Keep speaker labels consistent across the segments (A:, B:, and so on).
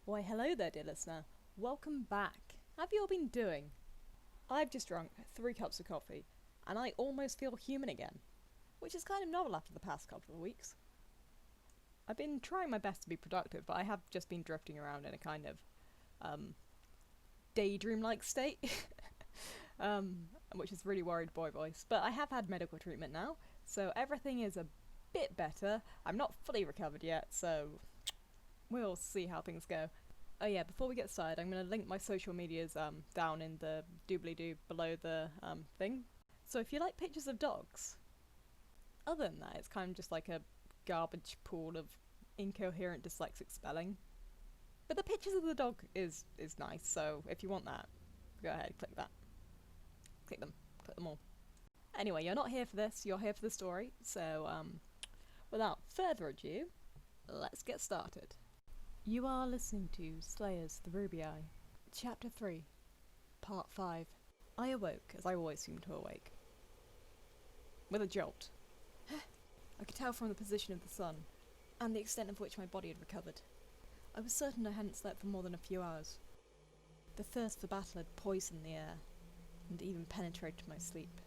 A: Why hello there dear listener, welcome back. How have you all been doing? I've just drunk 3 cups of coffee and I almost feel human again, which is kind of novel after the past couple of weeks. I've been trying my best to be productive, but I have just been drifting around in a kind of daydream-like state, which is really worried boy voice, but I have had medical treatment now, so everything is a bit better. I'm not fully recovered yet, so we'll see how things go. Oh yeah, before we get started, I'm going to link my social medias down in the doobly-doo below the thing. So if you like pictures of dogs, other than that, it's kind of just like a garbage pool of incoherent dyslexic spelling. But the pictures of the dog is nice, so if you want that, go ahead, click that. Click them all. Anyway, you're not here for this, you're here for the story, so without further ado, let's get started. You are listening to Slayers the Ruby Eye, Chapter 3, Part 5. I awoke, as I always seem to awake, with a jolt. I could tell from the position of the sun, and the extent of which my body had recovered. I was certain I hadn't slept for more than a few hours. The thirst for battle had poisoned the air, and even penetrated my sleep.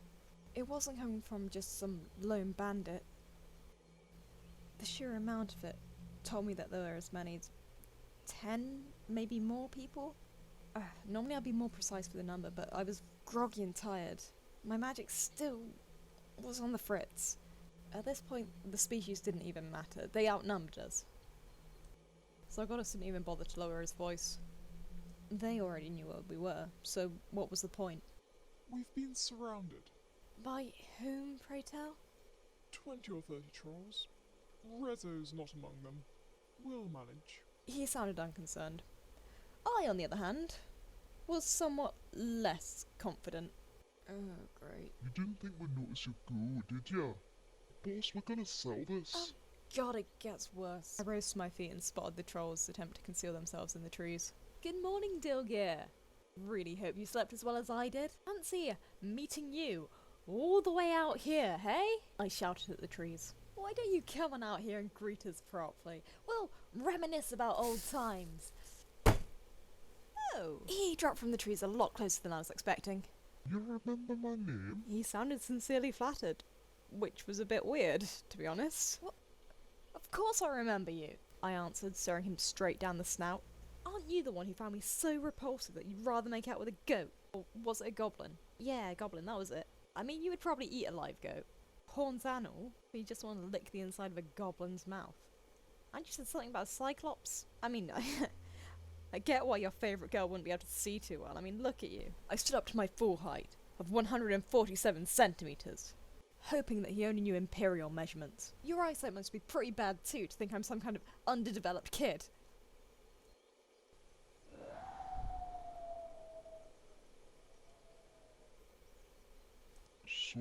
A: It wasn't coming from just some lone bandit. The sheer amount of it told me that there were as many as 10, maybe more people. Normally I'd be more precise for the number, but I was groggy and tired. My magic still was on the fritz. At this point, the species didn't even matter. They outnumbered us. Zargonis didn't even bother to lower his voice. They already knew where we were, so what was the point?
B: We've been surrounded.
A: By whom, pray tell?
B: 20 or 30 trolls. Rezo's not among them. We'll manage.
A: He sounded unconcerned. I, on the other hand, was somewhat less confident. Oh, great.
C: You didn't think we'd notice your goo, did ya? Boss, we're gonna sell this.
A: Oh, God, it gets worse. I rose to my feet and spotted the trolls attempt to conceal themselves in the trees. Good morning, Dilgear. Really hope you slept as well as I did. Fancy meeting you all the way out here, hey? I shouted at the trees. Why don't you come on out here and greet us properly? We'll reminisce about old times. Oh. He dropped from the trees a lot closer than I was expecting.
C: You remember my name?
A: He sounded sincerely flattered, which was a bit weird, to be honest. What? Of course I remember you, I answered, staring him straight down the snout. Aren't you the one who found me so repulsive that you'd rather make out with a goat? Or was it a goblin? Yeah, a goblin, that was it. I mean, you would probably eat a live goat. Horns and all, but you just want to lick the inside of a goblin's mouth. And you said something about a cyclops? I mean, I get why your favourite girl wouldn't be able to see too well. I mean, look at you. I stood up to my full height of 147 centimetres, hoping that he only knew imperial measurements. Your eyesight must be pretty bad too, to think I'm some kind of underdeveloped kid.
C: So,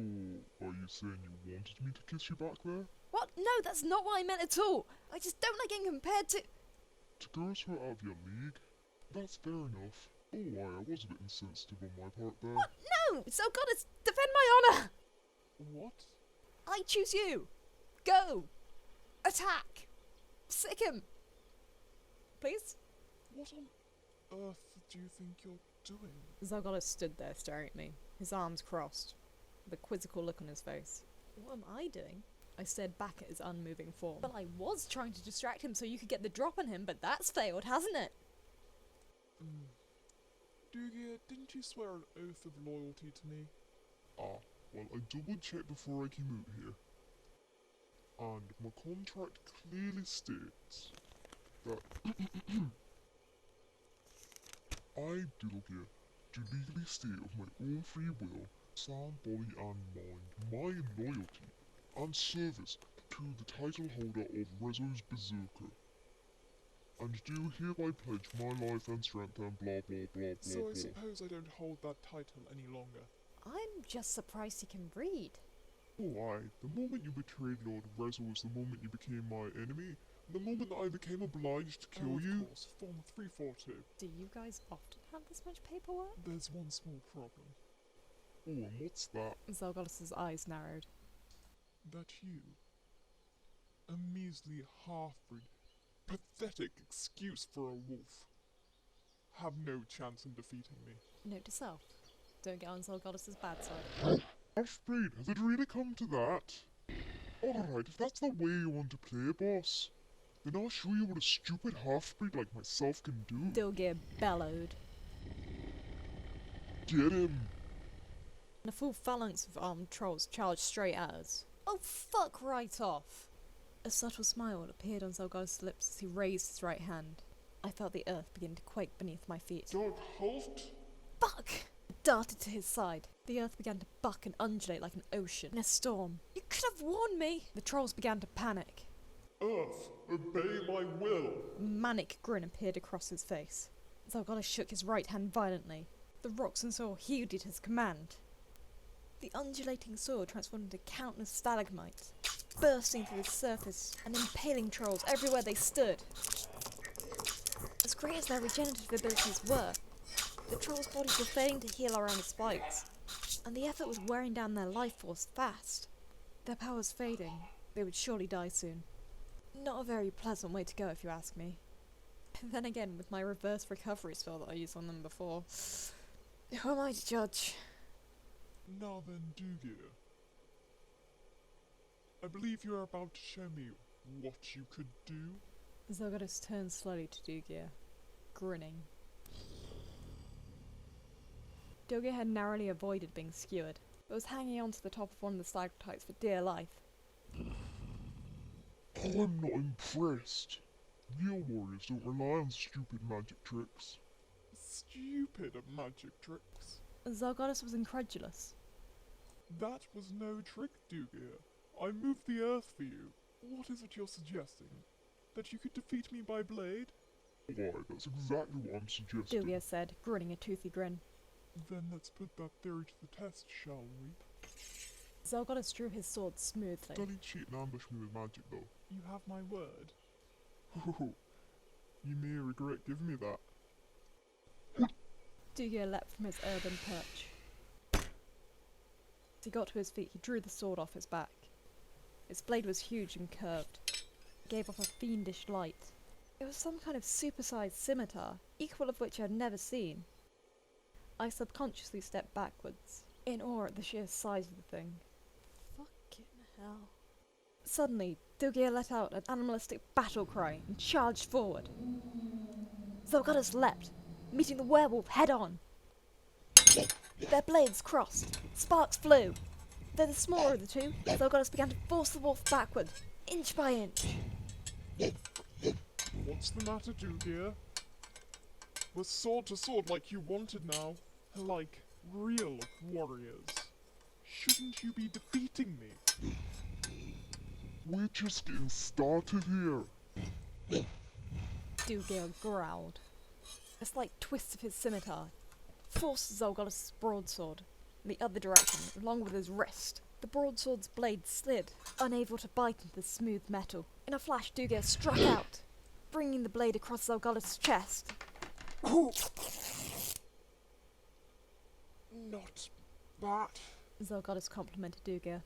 C: are you saying you wanted me to kiss you back there?
A: What? No, that's not what I meant at all. I just don't like getting compared to...
C: To go so out of your league? That's fair enough. Oh, I was a bit insensitive on my part there.
A: What? No! So goddess, defend my honour!
B: What?
A: I choose you! Go! Attack! Sick him! Please?
B: What on earth do you think you're doing?
A: Zargonis stood there staring at me, his arms crossed, with a quizzical look on his face. What am I doing? I stared back at his unmoving form. But I was trying to distract him so you could get the drop on him, but that's failed, hasn't it?
B: Dugia, didn't you swear an oath of loyalty to me?
C: Well, I double checked before I came out here. And my contract clearly states that I, Dilgear, do legally state of my own free will, sound body and mind, my loyalty and service to the title holder of Rezo's Berserker, and do hereby pledge my life and strength and blah blah blah blah
B: So
C: blah.
B: I suppose I don't hold that title any longer.
A: I'm just surprised he can read.
C: Oh aye, the moment you betrayed Lord Rezo was the moment you became my enemy, and the moment that I became obliged to kill you.
B: Of course, Form 342.
A: Do you guys often have this much paperwork?
B: There's one small problem.
C: Oh, and what's that?
A: Zargonis' eyes narrowed.
B: That you, a measly half-breed, pathetic excuse for a wolf. Have no chance in defeating me.
A: Note to self: don't get on Zolgoddess's bad side.
C: Half-breed, has it really come to that? Alright, if that's the way you want to play, boss, then I'll show you what a stupid half-breed like myself can do.
A: Dilgear bellowed,
C: Get him!
A: and a full phalanx of armed trolls charged straight at us. Oh, fuck right off! A subtle smile appeared on Zolgoddess's lips as he raised his right hand. I felt the earth begin to quake beneath my feet.
B: Don't halt!
A: Fuck! I darted to his side. The earth began to buck and undulate like an ocean in a storm. You could have warned me! The trolls began to panic.
B: Earth, obey my will!
A: A manic grin appeared across his face. Zolgoddess shook his right hand violently. The rocks and soil heeded his command. The undulating soil transformed into countless stalagmites, bursting through the surface and impaling trolls everywhere they stood. As great as their regenerative abilities were, the trolls' bodies were failing to heal around the spikes, and the effort was wearing down their life force fast. Their powers fading, they would surely die soon. Not a very pleasant way to go, if you ask me. Then again, with my reverse recovery spell that I used on them before, who am I to judge?
B: Now then, Dilgear. I believe you are about to show me what you could do.
A: Zolgoddess turned slowly to Dilgear, grinning. Dilgear had narrowly avoided being skewered, but was hanging on to the top of one of the stalactites for dear life.
C: I'm not impressed. Real warriors don't rely on stupid magic tricks.
B: Stupid magic tricks.
A: Zolgoddess was incredulous.
B: That was no trick, Dilgear. I moved the earth for you. What is it you're suggesting? That you could defeat me by blade?
C: Why, that's exactly what I'm suggesting.
A: Dilgear said, grinning a toothy grin.
B: Then let's put that theory to the test, shall we?
A: Zolgoddess drew his sword smoothly.
C: Don't cheat and ambush me with magic, though.
B: You have my word. Oh, you may regret giving me that.
A: Dilgear leapt from his urban perch. As he got to his feet, he drew the sword off his back. Its blade was huge and curved. It gave off a fiendish light. It was some kind of supersized scimitar, equal of which I had never seen. I subconsciously stepped backwards, in awe at the sheer size of the thing. Fucking hell. Suddenly, Dilgear let out an animalistic battle cry and charged forward. Zolgoddess leapt, meeting the werewolf head-on. Their blades crossed. Sparks flew. Though the smaller of the two, Zolgoddess began to force the wolf backward, inch by inch.
B: What's the matter, Dilgear? We're sword to sword like you wanted now. Like real warriors. Shouldn't you be defeating me?
C: We're just getting started here.
A: Dilgear growled. A slight twist of his scimitar forced Zolgoddess' broadsword in the other direction, along with his wrist. The broadsword's blade slid, unable to bite into the smooth metal. In a flash, Dilgear struck out, bringing the blade across Zolgoddess' chest.
B: Not that.
A: Zolgoddess complimented Dilgear.